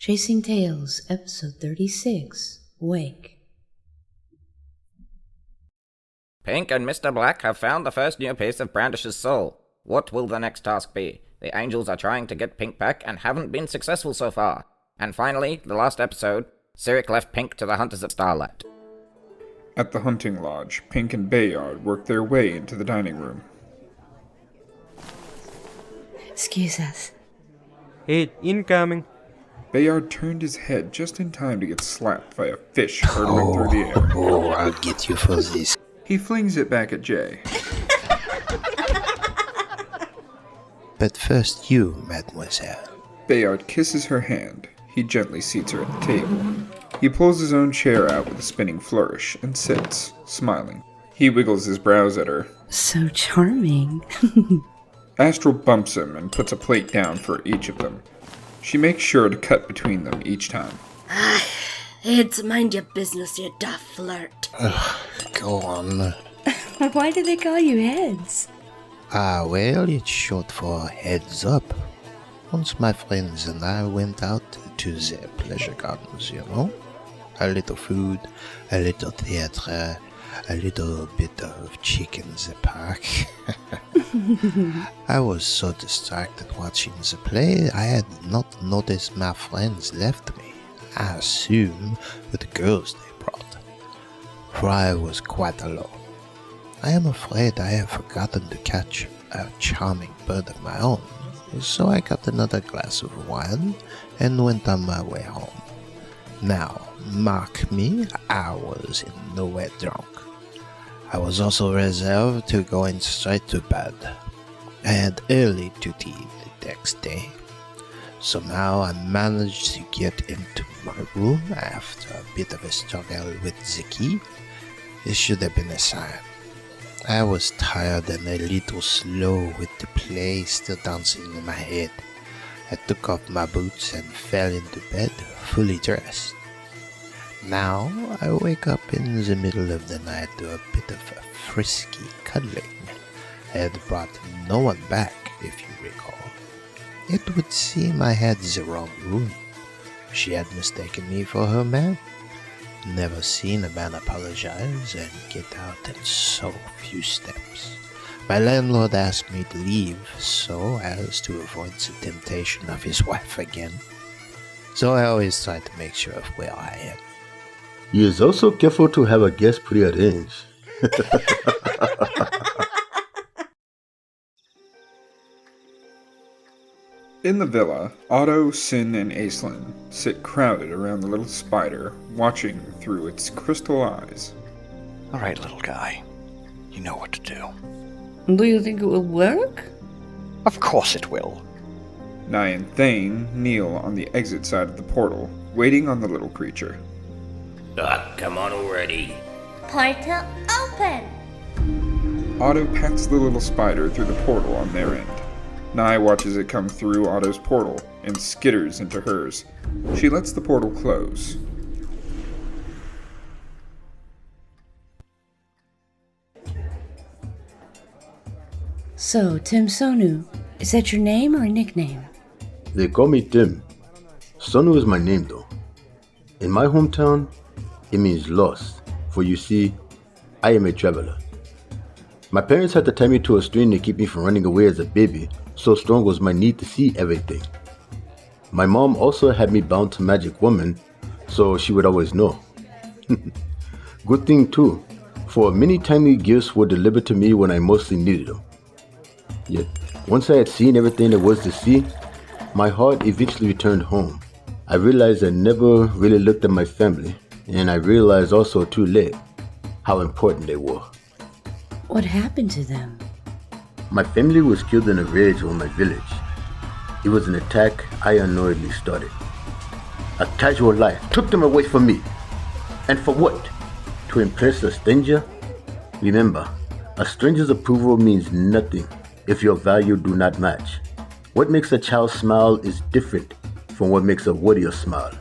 Chasing Tales, Episode 36, Wake. Pink and Mr. Black have found the first new piece of Brandish's soul. What will the next task be? The angels are trying to get Pink back and haven't been successful so far. And finally, the last episode, Cyric left Pink to the hunters at Starlight. At the hunting lodge, Pink and Bayard work their way into the dining room. Excuse us. Hey, incoming. Bayard turned his head just in time to get slapped by a fish hurtling through the air. Oh, I'll get you for this. He flings it back at Jay. But first you, mademoiselle. Bayard kisses her hand. He gently seats her at the table. He pulls his own chair out with a spinning flourish and sits, smiling. He wiggles his brows at her. So charming. Astral bumps him and puts a plate down for each of them. She makes sure to cut between them each time. It's mind your business, you daft flirt. Go on. Why do they call you Heads? Well, it's short for heads up. Once my friends and I went out to the pleasure gardens, you know. A little food, a little theater, a little bit of chicken in the park. I was so distracted watching the play, I had not noticed my friends left me. I assume with the girls they brought, for I was quite alone. I am afraid I have forgotten to catch a charming bird of my own, so I got another glass of wine and went on my way home. Now, mark me, I was in no way drunk. I was also reserved to going straight to bed. I had early duty the next day. Somehow I managed to get into my room after a bit of a struggle with the key. It should have been a sign. I was tired and a little slow with the play still dancing in my head. I took off my boots and fell into bed, fully dressed. Now I wake up in the middle of the night to a bit of a frisky cuddling. I had brought no one back, if you recall. It would seem I had the wrong room. She had mistaken me for her man. Never seen a man apologize and get out in so few steps. My landlord asked me to leave so as to avoid the temptation of his wife again. So I always try to make sure of where I am. He is also careful to have a guest prearranged. In the villa, Otto, Sin, and Aislinn sit crowded around the little spider, watching through its crystal eyes. All right, little guy. You know what to do. Do you think it will work? Of course it will. Nye and Thane kneel on the exit side of the portal, waiting on the little creature. Come on already. Portal open! Otto pats the little spider through the portal on their end. Nye watches it come through Otto's portal and skitters into hers. She lets the portal close. So, Tim Sonu, is that your name or a nickname? They call me Tim. Sonu is my name though. In my hometown, it means lost, for you see, I am a traveler. My parents had to tie me to a string to keep me from running away as a baby, so strong was my need to see everything. My mom also had me bound to Magic Woman, so she would always know. Good thing too, for many tiny gifts were delivered to me when I mostly needed them. Yet, once I had seen everything there was to see, my heart eventually returned home. I realized I never really looked at my family, and I realized also too late how important they were. What happened to them? My family was killed in a rage on my village. It was an attack I unknowingly started. A casual life took them away from me. And for what? To impress a stranger? Remember, a stranger's approval means nothing if your value do not match. What makes a child smile is different from what makes a warrior smile.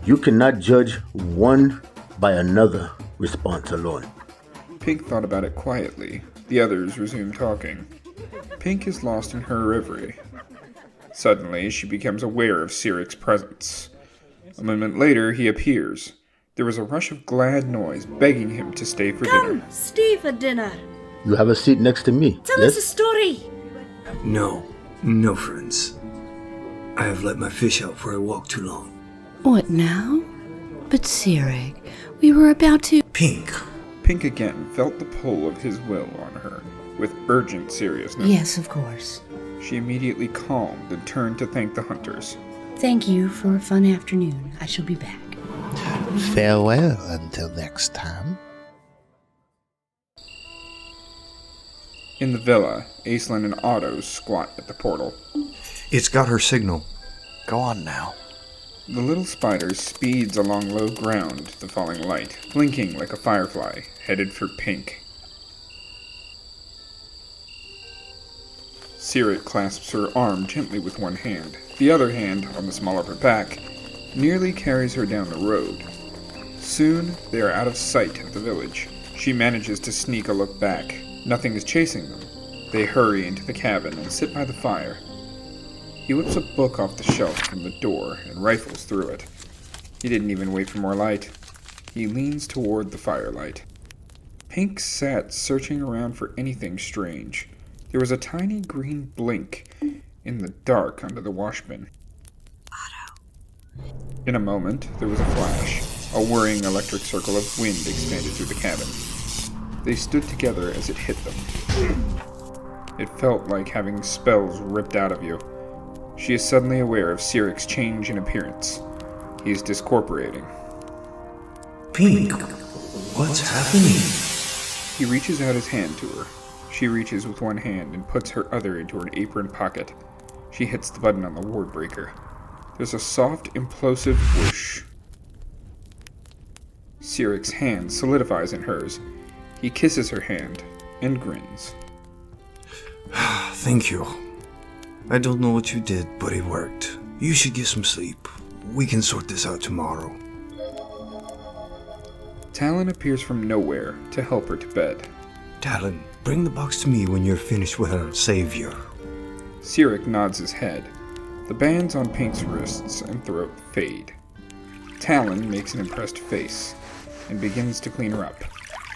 You cannot judge one by another response alone. Pink thought about it quietly. The others resumed talking. Pink is lost in her reverie. Suddenly, she becomes aware of Cyric's presence. A moment later, he appears. There was a rush of glad noise begging him to stay for dinner. Come, stay for dinner. You have a seat next to me. Tell us a story. No, friends. I have let my fish out for a walk too long. What now? But Sirik, we were about to... Pink. Pink again felt the pull of his will on her, with urgent seriousness. Yes, of course. She immediately calmed and turned to thank the hunters. Thank you for a fun afternoon. I shall be back. Farewell until next time. In the villa, Aislinn and Otto squat at the portal. It's got her signal. Go on now. The little spider speeds along low ground to the falling light, blinking like a firefly, headed for Pink. Sirik clasps her arm gently with one hand. The other hand, on the small of her back, nearly carries her down the road. Soon, they are out of sight of the village. She manages to sneak a look back. Nothing is chasing them. They hurry into the cabin and sit by the fire. He whips a book off the shelf from the door and rifles through it. He didn't even wait for more light. He leans toward the firelight. Pink sat searching around for anything strange. There was a tiny green blink in the dark under the washbin. In a moment, there was a flash. A whirring electric circle of wind expanded through the cabin. They stood together as it hit them. It felt like having spells ripped out of you. She is suddenly aware of Sirik's change in appearance. He is discorporating. Pink, what's happening? He reaches out his hand to her. She reaches with one hand and puts her other into her apron pocket. She hits the button on the ward breaker. There's a soft, implosive whoosh. Sirik's hand solidifies in hers. He kisses her hand and grins. Thank you. I don't know what you did, but it worked. You should get some sleep. We can sort this out tomorrow. Talon appears from nowhere to help her to bed. Talon, bring the box to me when you're finished with our savior. Sirik nods his head. The bands on Pink's wrists and throat fade. Talon makes an impressed face and begins to clean her up.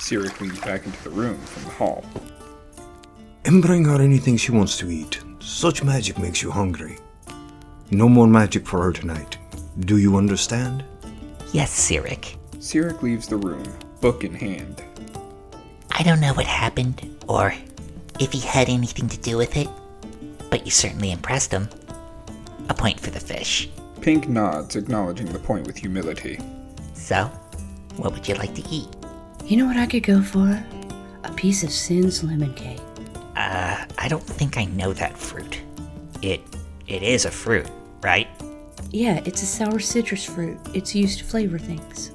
Sirik leads back into the room from the hall. And bring her anything she wants to eat. Such magic makes you hungry. No more magic for her tonight. Do you understand? Yes, Sirik. Sirik leaves the room, book in hand. I don't know what happened, or if he had anything to do with it, but you certainly impressed him. A point for the fish. Pink nods, acknowledging the point with humility. So, what would you like to eat? You know what I could go for? A piece of Sin's lemon cake. I don't think I know that fruit. It is a fruit, right? Yeah, it's a sour citrus fruit. It's used to flavor things.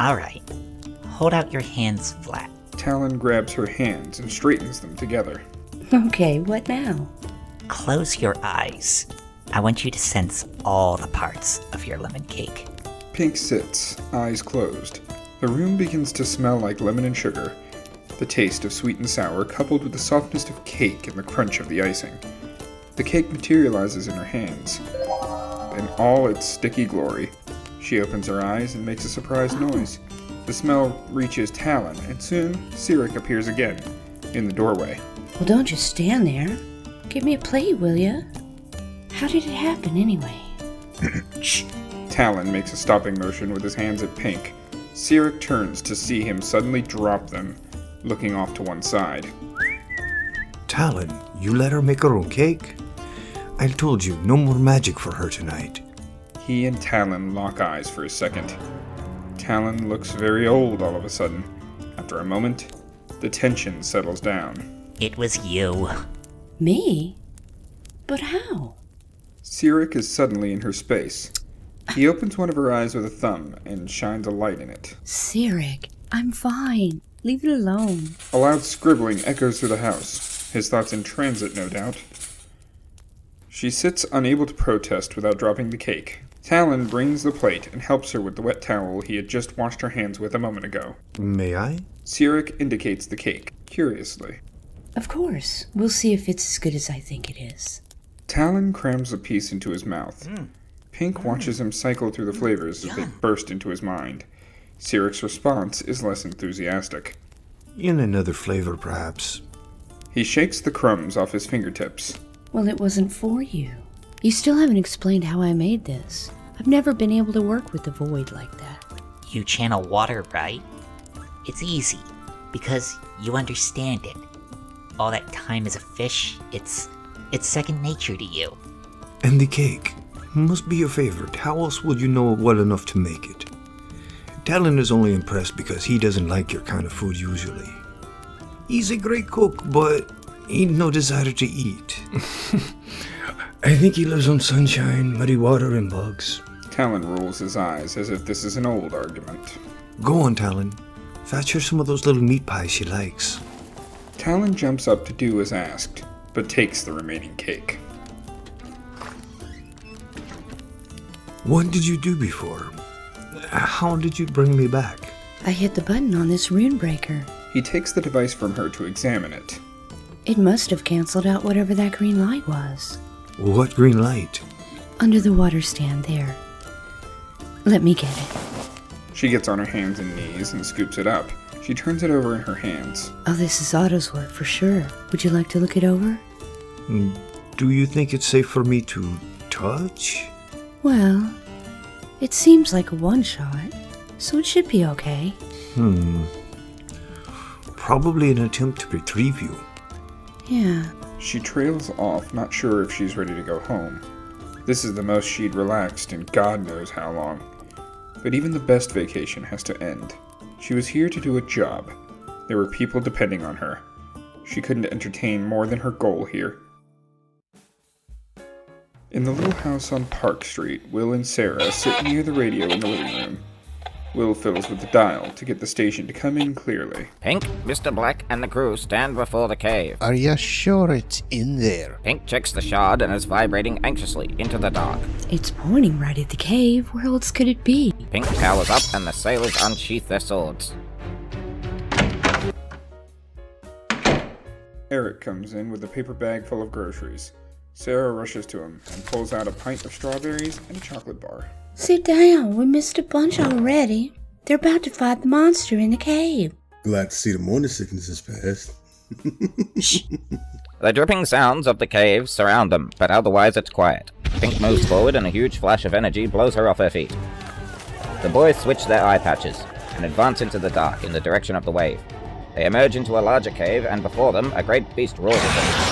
Alright. Hold out your hands flat. Talon grabs her hands and straightens them together. Okay, what now? Close your eyes. I want you to sense all the parts of your lemon cake. Pink sits, eyes closed. The room begins to smell like lemon and sugar. The taste of sweet and sour coupled with the softness of cake and the crunch of the icing. The cake materializes in her hands. In all its sticky glory, she opens her eyes and makes a surprised noise. The smell reaches Talon, and soon Sirik appears again, in the doorway. Well, don't just stand there. Give me a plate, will ya? How did it happen, anyway? Shh. Talon makes a stopping motion with his hands at Pink. Sirik turns to see him suddenly drop them, looking off to one side. Talon, you let her make her own cake? I told you, no more magic for her tonight. He and Talon lock eyes for a second. Talon looks very old all of a sudden. After a moment, the tension settles down. It was you. Me? But how? Sirik is suddenly in her space. He opens one of her eyes with a thumb and shines a light in it. Sirik, I'm fine. Leave it alone. A loud scribbling echoes through the house. His thoughts in transit, no doubt. She sits unable to protest without dropping the cake. Talon brings the plate and helps her with the wet towel he had just washed her hands with a moment ago. May I? Sirik indicates the cake, curiously. Of course. We'll see if it's as good as I think it is. Talon crams a piece into his mouth. Pink watches him cycle through the flavors as they burst into his mind. Siric's response is less enthusiastic. In another flavor, perhaps. He shakes the crumbs off his fingertips. Well, it wasn't for you. You still haven't explained how I made this. I've never been able to work with the void like that. You channel water, right? It's easy, because you understand it. All that time as a fish, it's second nature to you. And the cake must be your favorite. How else would you know it well enough to make it? Talon is only impressed because he doesn't like your kind of food usually. He's a great cook, but ain't no desire to eat. I think he lives on sunshine, muddy water, and bugs. Talon rolls his eyes as if this is an old argument. Go on, Talon. Fetch her some of those little meat pies she likes. Talon jumps up to do as asked, but takes the remaining cake. What did you do before? How did you bring me back? I hit the button on this rune breaker. He takes the device from her to examine it. It must have canceled out whatever that green light was. What green light? Under the water stand there. Let me get it. She gets on her hands and knees and scoops it up. She turns it over in her hands. Oh, this is Otto's work for sure. Would you like to look it over? Do you think it's safe for me to touch? Well, it seems like a one-shot, so it should be okay. Probably an attempt to retrieve you. Yeah. She trails off, not sure if she's ready to go home. This is the most she'd relaxed in God knows how long. But even the best vacation has to end. She was here to do a job. There were people depending on her. She couldn't entertain more than her goal here. In the little house on Park Street, Will and Sarah sit near the radio in the living room. Will fiddles with the dial to get the station to come in clearly. Pink, Mr. Black, and the crew stand before the cave. Are you sure it's in there? Pink checks the shard and is vibrating anxiously into the dark. It's pointing right at the cave. Where else could it be? Pink powers up and the sailors unsheath their swords. Eric comes in with a paper bag full of groceries. Sarah rushes to him and pulls out a pint of strawberries and a chocolate bar. Sit down. We missed a bunch already. They're about to fight the monster in the cave. Glad to see the morning sickness is past. The dripping sounds of the cave surround them, but otherwise it's quiet. Pink moves forward and a huge flash of energy blows her off her feet. The boys switch their eye patches and advance into the dark in the direction of the wave. They emerge into a larger cave, and before them, a great beast roars at them,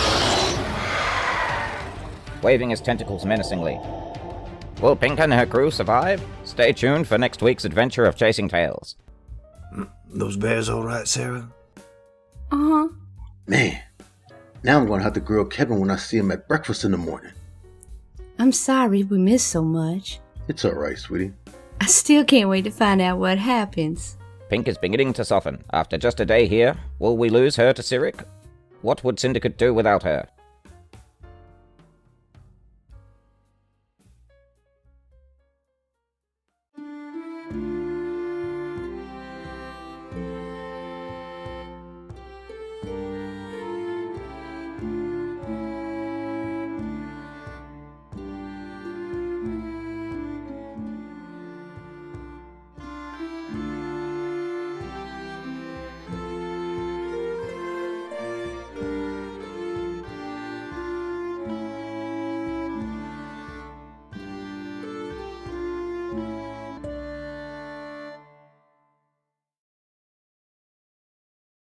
waving his tentacles menacingly. Will Pink and her crew survive? Stay tuned for next week's adventure of Chasing Tails. Those bears all right, Sarah? Uh-huh. Man, now I'm going to have to grill Kevin when I see him at breakfast in the morning. I'm sorry we missed so much. It's all right, sweetie. I still can't wait to find out what happens. Pink is beginning to soften. After just a day here, will we lose her to Siric? What would Syndicate do without her?